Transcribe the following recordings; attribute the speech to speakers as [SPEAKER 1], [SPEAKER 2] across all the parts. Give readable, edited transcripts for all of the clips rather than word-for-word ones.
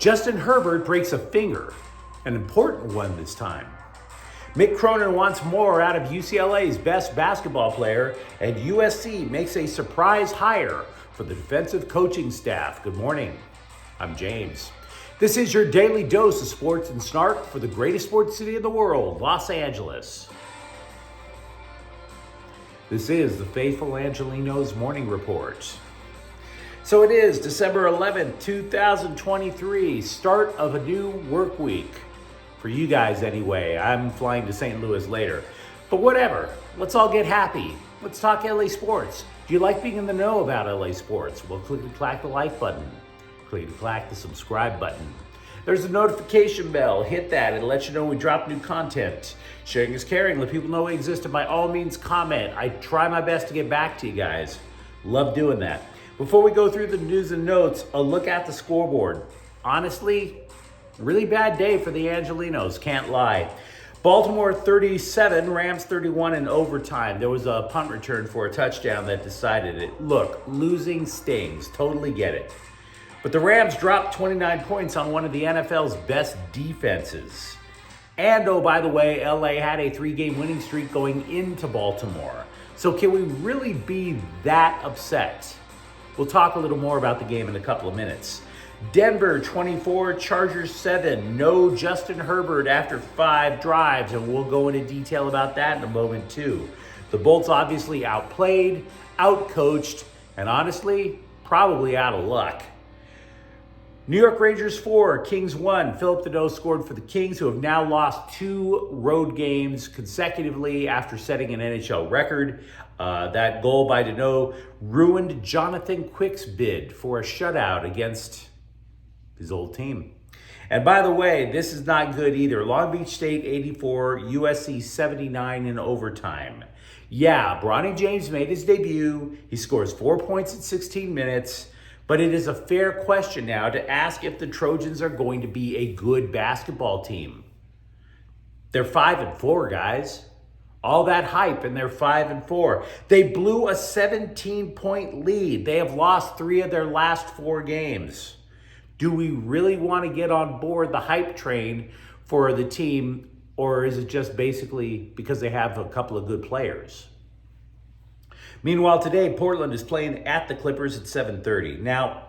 [SPEAKER 1] Justin Herbert breaks a finger, an important one this time. Mick Cronin wants more out of UCLA's best basketball player, and USC makes a surprise hire for the defensive coaching staff. Good morning. I'm James. This is your daily dose of sports and snark for the greatest sports city in the world, Los Angeles. This is the faithful Angelenos Morning Report. So it is December 11th, 2023, start of a new work week. For you guys anyway. I'm flying to St. Louis later. But whatever, let's all get happy. Let's talk LA sports. Do you like being in the know about LA sports? Well, click the like button. Click the subscribe button. There's a notification bell. Hit that. It'll let you know when we drop new content. Sharing is caring. Let people know we exist, and by all means comment. I try my best to get back to you guys. Love doing that. Before we go through the news and notes, a look at the scoreboard. Honestly, really bad day for the Angelenos, can't lie. Baltimore 37, Rams 31 in overtime. There was a punt return for a touchdown that decided it. Look, losing stings, totally get it. But the Rams dropped 29 points on one of the NFL's best defenses. And oh, by the way, LA had a 3-game winning streak going into Baltimore. So can we really be that upset? We'll talk a little more about the game in a couple of minutes. Denver 24, Chargers 7. No Justin Herbert after 5 drives, and we'll go into detail about that in a moment too. The Bolts obviously outplayed, outcoached, and honestly, probably out of luck. New York Rangers 4, Kings 1. Philip Deneau scored for the Kings, who have now lost 2 road games consecutively after setting an NHL record. That goal by Deneau ruined Jonathan Quick's bid for a shutout against his old team. And by the way, this is not good either. Long Beach State 84, USC 79 in overtime. Yeah, Bronny James made his debut. He scores 4 points in 16 minutes. But it is a fair question now to ask if the Trojans are going to be a good basketball team. They're 5-4, guys. All that hype, and they're 5-4. They blew a 17-point lead. They have lost 3 of their last 4 games. Do we really want to get on board the hype train for the team, or is it just basically because they have a couple of good players? Meanwhile, today, Portland is playing at the Clippers at 7:30. Now,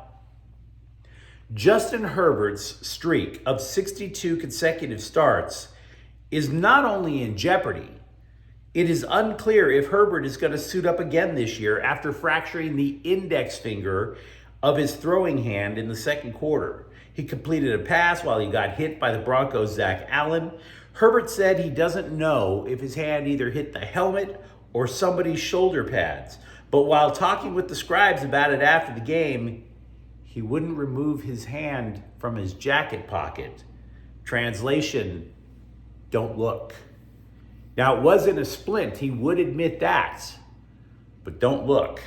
[SPEAKER 1] Justin Herbert's streak of 62 consecutive starts is not only in jeopardy, it is unclear if Herbert is going to suit up again this year after fracturing the index finger of his throwing hand in the second quarter. He completed a pass while he got hit by the Broncos' Zach Allen. Herbert said he doesn't know if his hand either hit the helmet or somebody's shoulder pads. But while talking with the scribes about it after the game, he wouldn't remove his hand from his jacket pocket. Translation, don't look. Now, it wasn't a splint, he would admit that, but don't look.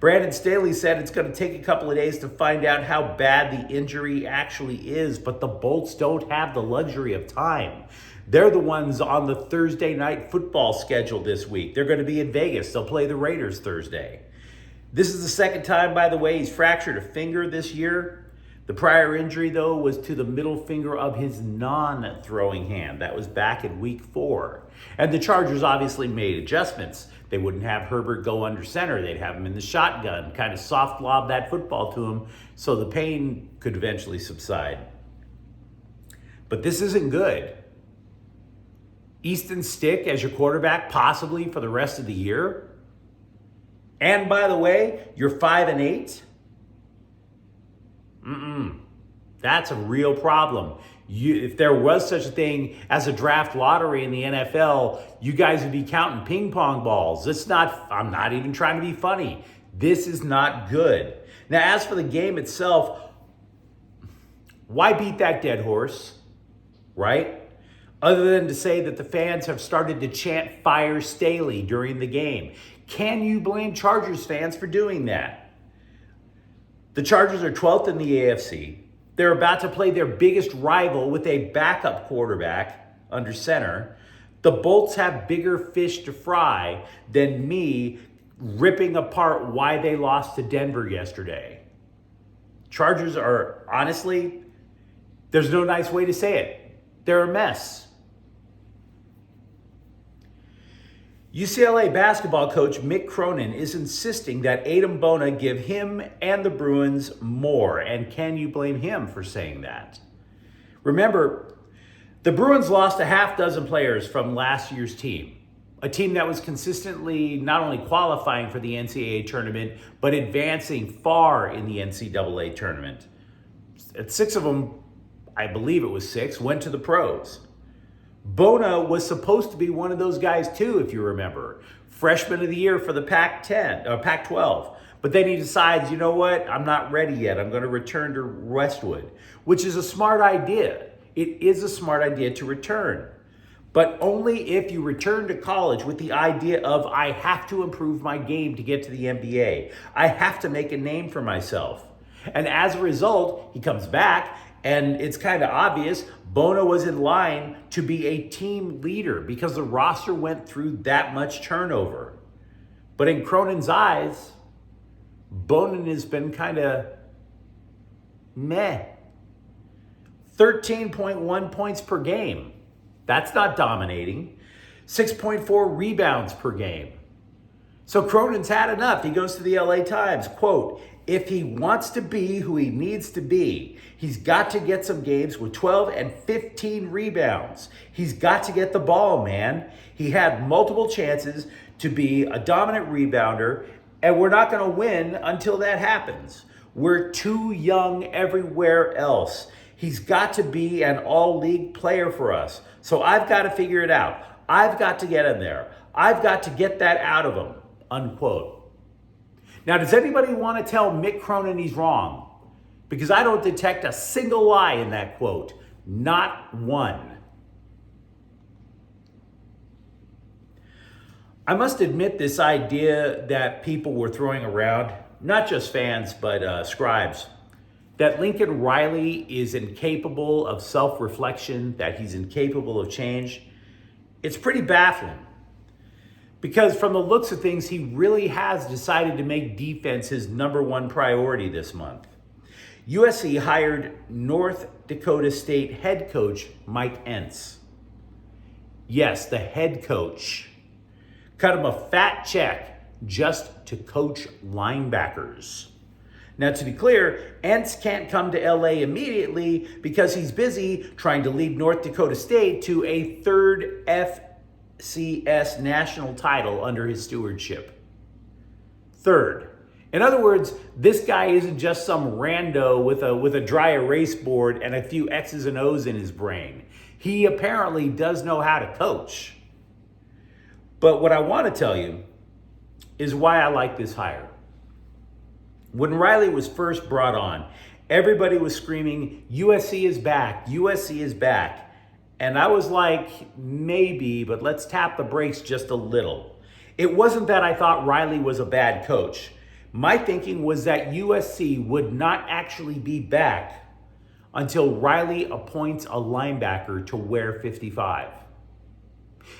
[SPEAKER 1] Brandon Staley said it's going to take a couple of days to find out how bad the injury actually is, but the Bolts don't have the luxury of time. They're the ones on the Thursday night football schedule this week. They're going to be in Vegas. They'll play the Raiders Thursday. This is the second time, by the way, he's fractured a finger this year. The prior injury, though, was to the middle finger of his non-throwing hand. That was back in week 4. And the Chargers obviously made adjustments. They wouldn't have Herbert go under center. They'd have him in the shotgun, kind of soft lob that football to him so the pain could eventually subside. But this isn't good. Easton Stick as your quarterback possibly for the rest of the year. And by the way, you're 5-8. That's a real problem. If there was such a thing as a draft lottery in the NFL, you guys would be counting ping pong balls. I'm not even trying to be funny. This is not good. Now, as for the game itself, why beat that dead horse, right? Other than to say that the fans have started to chant "Fire Staley" during the game. Can you blame Chargers fans for doing that? The Chargers are 12th in the AFC. They're about to play their biggest rival with a backup quarterback under center. The Bolts have bigger fish to fry than me ripping apart why they lost to Denver yesterday. Chargers are, honestly, There's no nice way to say it. They're a mess. UCLA basketball coach Mick Cronin is insisting that Adem Bona give him and the Bruins more. And can you blame him for saying that? Remember, the Bruins lost a half dozen players from last year's team. A team that was consistently not only qualifying for the NCAA tournament, but advancing far in the NCAA tournament. 6 of them, I believe it was 6, went to the pros. Bona was supposed to be one of those guys too, if you remember. Freshman of the year for the Pac-12. But then he decides, you know what? I'm not ready yet. I'm going to return to Westwood, which is a smart idea. It is a smart idea to return. But only if you return to college with the idea of, I have to improve my game to get to the NBA. I have to make a name for myself. And as a result, he comes back, and it's kind of obvious Bona was in line to be a team leader because the roster went through that much turnover. But in Cronin's eyes, Bona has been kind of meh. 13.1 points per game. That's not dominating. 6.4 rebounds per game. So Cronin's had enough. He goes to the LA Times, quote, if he wants to be who he needs to be, he's got to get some games with 12 and 15 rebounds. He's got to get the ball, man. He had multiple chances to be a dominant rebounder, and we're not going to win until that happens. We're too young everywhere else. He's got to be an all-league player for us. So I've got to figure it out. I've got to get him there. I've got to get that out of him, unquote. Now, does anybody want to tell Mick Cronin he's wrong? Because I don't detect a single lie in that quote. Not one. I must admit this idea that people were throwing around, not just fans, but scribes, that Lincoln Riley is incapable of self-reflection, that he's incapable of change, it's pretty baffling. Because from the looks of things, he really has decided to make defense his number one priority this month. USC hired North Dakota State head coach Mike Entz. Yes, the head coach. Cut him a fat check just to coach linebackers. Now, to be clear, Entz can't come to LA immediately because he's busy trying to lead North Dakota State to a third FCS national title under his stewardship. Third. In other words, this guy isn't just some rando with a dry erase board and a few X's and O's in his brain. He apparently does know how to coach. But what I want to tell you is why I like this hire. When Riley was first brought on, everybody was screaming, USC is back, USC is back. And I was like, maybe, but let's tap the brakes just a little. It wasn't that I thought Riley was a bad coach. My thinking was that USC would not actually be back until Riley appoints a linebacker to wear 55.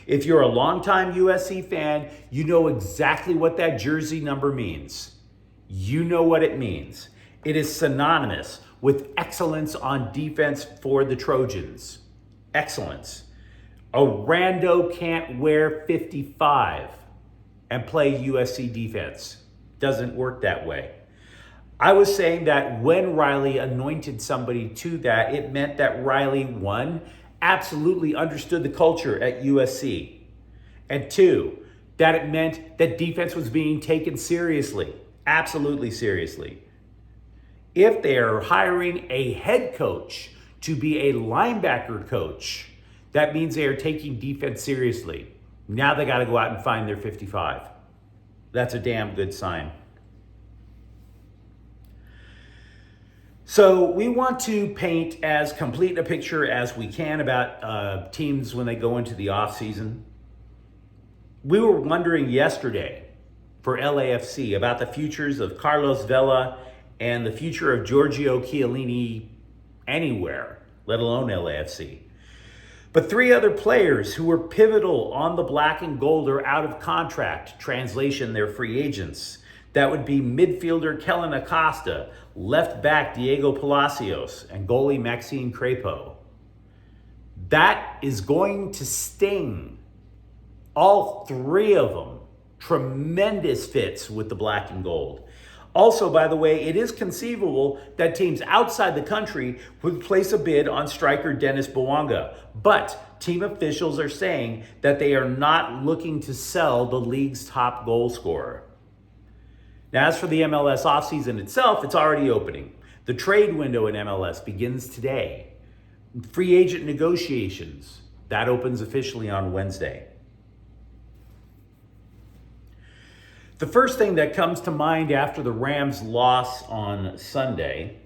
[SPEAKER 1] If you're a longtime USC fan, you know exactly what that jersey number means. You know what it means. It is synonymous with excellence on defense for the Trojans. Excellence. A rando can't wear 55 and play USC defense. Doesn't work that way. I was saying that when Riley anointed somebody to that, it meant that Riley, one, absolutely understood the culture at USC. And two, that it meant that defense was being taken seriously. Absolutely seriously. If they are hiring a head coach to be a linebacker coach, that means they are taking defense seriously. Now they got to go out and find their 55. That's a damn good sign. So we want to paint as complete a picture as we can about teams when they go into the offseason. We were wondering yesterday for LAFC about the futures of Carlos Vela and the future of Giorgio Chiellini anywhere, let alone LAFC. But 3 other players who were pivotal on the black and gold are out of contract. Translation, they're free agents. That would be midfielder Kellen Acosta, left back Diego Palacios, and goalie Maxime Crépeau. That is going to sting. All three of them, tremendous fits with the black and gold. Also, by the way, it is conceivable that teams outside the country would place a bid on striker Dennis Bouanga, but team officials are saying that they are not looking to sell the league's top goal scorer. Now, as for the MLS offseason itself, it's already opening. The trade window in MLS begins today. Free agent negotiations, that opens officially on Wednesday. The first thing that comes to mind after the Rams' loss on Sunday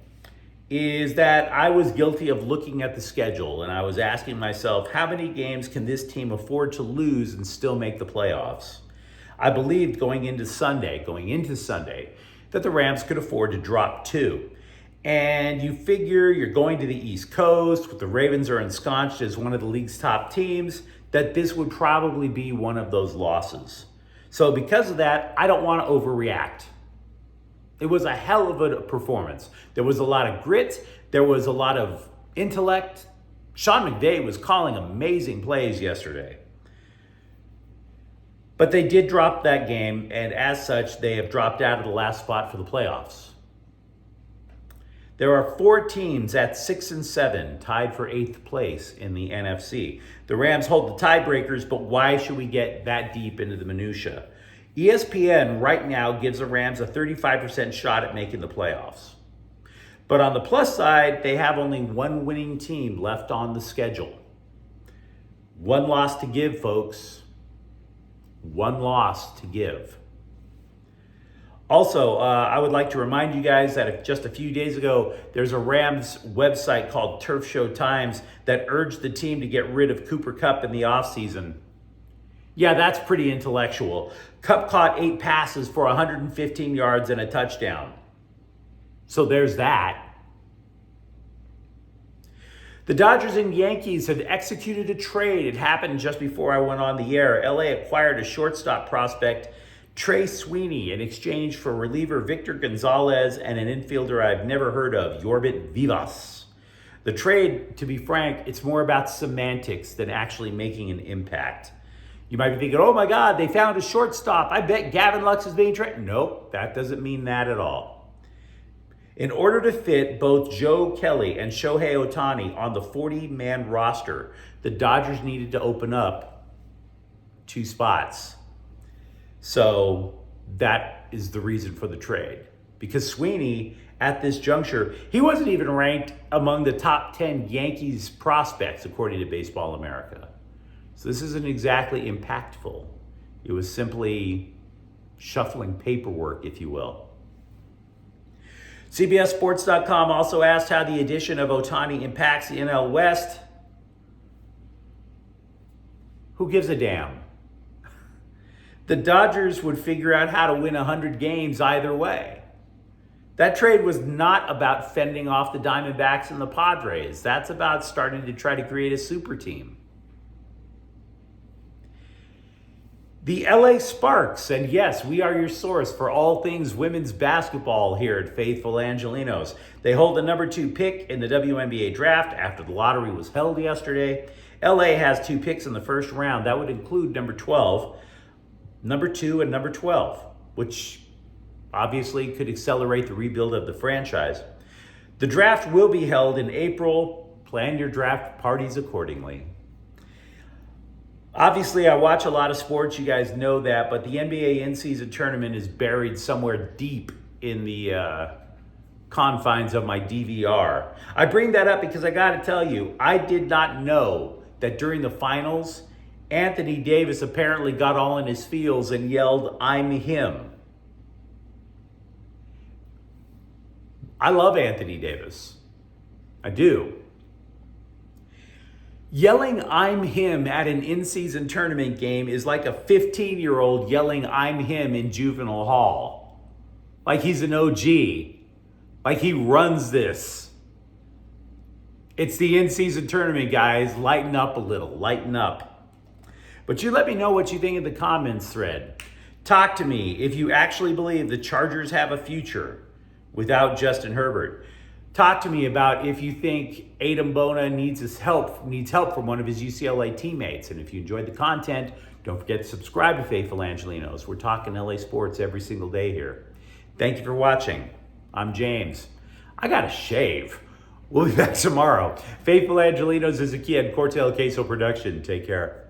[SPEAKER 1] is that I was guilty of looking at the schedule and I was asking myself, how many games can this team afford to lose and still make the playoffs? I believed going into Sunday, that the Rams could afford to drop 2. And you figure you're going to the East Coast, with the Ravens are ensconced as one of the league's top teams, that this would probably be one of those losses. So because of that, I don't want to overreact. It was a hell of a performance. There was a lot of grit. There was a lot of intellect. Sean McVay was calling amazing plays yesterday. But they did drop that game, and as such, they have dropped out of the last spot for the playoffs. There are 4 teams at 6 and 7 tied for 8th place in the NFC. The Rams hold the tiebreakers, but why should we get that deep into the minutia? ESPN right now gives the Rams a 35% shot at making the playoffs. But on the plus side, they have only one winning team left on the schedule. One loss to give, folks. One loss to give. Also, I would like to remind you guys that just a few days ago, there's a Rams website called Turf Show Times that urged the team to get rid of Cooper Kupp in the offseason. Yeah, that's pretty intellectual. Kupp caught 8 passes for 115 yards and a touchdown. So there's that. The Dodgers and Yankees have executed a trade. It happened just before I went on the air. LA acquired a shortstop prospect, Trey Sweeney, in exchange for reliever Victor Gonzalez and an infielder I've never heard of, Yorbit Vivas. The trade, to be frank, it's more about semantics than actually making an impact. You might be thinking, oh my God, they found a shortstop. I bet Gavin Lux is being traded. Nope, that doesn't mean that at all. In order to fit both Joe Kelly and Shohei Ohtani on the 40-man roster, the Dodgers needed to open up 2 spots. So that is the reason for the trade. Because Sweeney, at this juncture, he wasn't even ranked among the top 10 Yankees prospects, according to Baseball America. So this isn't exactly impactful. It was simply shuffling paperwork, if you will. CBSSports.com also asked how the addition of Ohtani impacts the NL West. Who gives a damn? The Dodgers would figure out how to win 100 games either way. That trade was not about fending off the Diamondbacks and the Padres. That's about starting to try to create a super team. The LA Sparks, and yes, we are your source for all things women's basketball here at Faithful Angelenos. They hold the number 2 pick in the WNBA draft after the lottery was held yesterday. LA has 2 picks in the first round. That would include number 12, number 2, and number 12, which obviously could accelerate the rebuild of the franchise. The draft will be held in April. Plan your draft parties accordingly. Obviously, I watch a lot of sports, you guys know that, but the NBA in-season tournament is buried somewhere deep in the confines of my DVR. I bring that up because I got to tell you, I did not know that during the finals, Anthony Davis apparently got all in his feels and yelled, "I'm him." I love Anthony Davis. I do. Yelling "I'm him" at an in-season tournament game is like a 15-year-old yelling "I'm him" in juvenile hall. Like he's an OG. Like he runs this. It's the in-season tournament, guys. Lighten up a little. Lighten up. But you let me know what you think in the comments thread. Talk to me if you actually believe the Chargers have a future without Justin Herbert. Talk to me about if you think Adem Bona needs help from one of his UCLA teammates. And if you enjoyed the content, don't forget to subscribe to Faithful Angelenos. We're talking LA sports every single day here. Thank you for watching. I'm James. I got to shave. We'll be back tomorrow. Faithful Angelenos is a kid, Cortel Queso production. Take care.